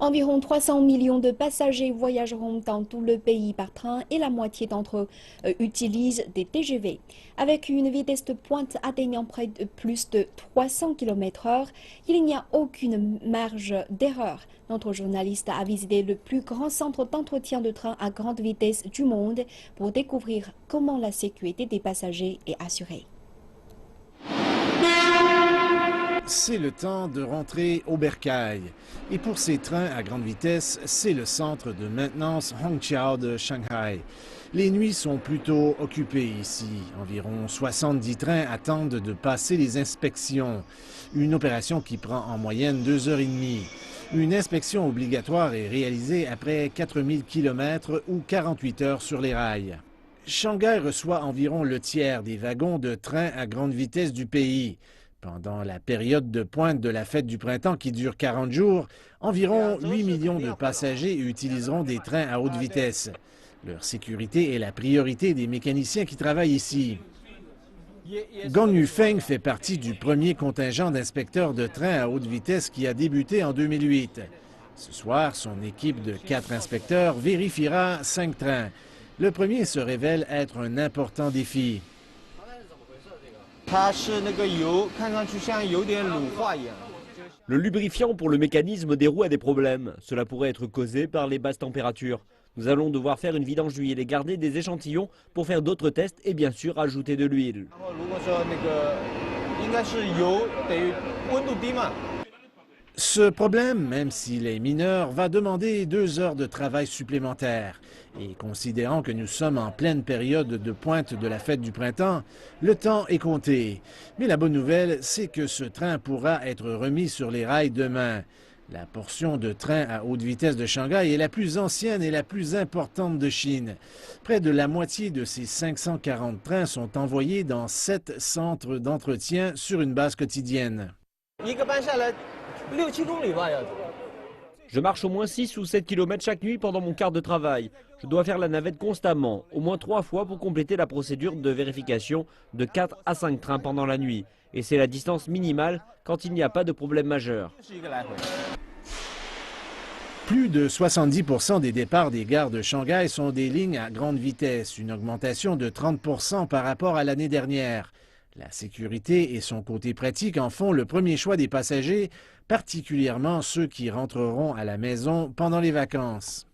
Environ 300 millions de passagers voyageront dans tout le pays par train et la moitié d'entre eux utilisent des TGV. Avec une vitesse de pointe atteignant près de plus de 300 km/h, il n'y a aucune marge d'erreur. Notre journaliste a visité le plus grand centre d'entretien de train à grande vitesse du monde pour découvrir comment la sécurité des passagers est assurée. C'est le temps de rentrer au bercail. Et pour ces trains à grande vitesse, c'est le centre de maintenance Hongqiao de Shanghai. Les nuits sont plutôt occupées ici. Environ 70 trains attendent de passer les inspections. Une opération qui prend en moyenne 2h30. Une inspection obligatoire est réalisée après 4000 km ou 48 heures sur les rails. Shanghai reçoit environ le tiers des wagons de train à grande vitesse du pays. Pendant la période de pointe de la fête du printemps qui dure 40 jours, environ 8 millions de passagers utiliseront des trains à haute vitesse. Leur sécurité est la priorité des mécaniciens qui travaillent ici. Gong Yufeng fait partie du premier contingent d'inspecteurs de trains à haute vitesse qui a débuté en 2008. Ce soir, son équipe de 4 inspecteurs vérifiera 5 trains. Le premier se révèle être un important défi. Le lubrifiant pour le mécanisme des roues a des problèmes. Cela pourrait être causé par les basses températures. Nous allons devoir faire une vidange d'huile et garder des échantillons pour faire d'autres tests et bien sûr ajouter de l'huile. Ce problème, même s'il est mineur, va demander 2 heures de travail supplémentaires. Et considérant que nous sommes en pleine période de pointe de la fête du printemps, le temps est compté. Mais la bonne nouvelle, c'est que ce train pourra être remis sur les rails demain. La portion de train à haute vitesse de Shanghai est la plus ancienne et la plus importante de Chine. Près de la moitié de ces 540 trains sont envoyés dans 7 centres d'entretien sur une base quotidienne. Je marche au moins 6 ou 7 km chaque nuit pendant mon quart de travail. Je dois faire la navette constamment, au moins 3 fois pour compléter la procédure de vérification de 4 à 5 trains pendant la nuit. Et c'est la distance minimale quand il n'y a pas de problème majeur. Plus de 70% des départs des gares de Shanghai sont des lignes à grande vitesse, une augmentation de 30% par rapport à l'année dernière. La sécurité et son côté pratique en font le premier choix des passagers, particulièrement ceux qui rentreront à la maison pendant les vacances.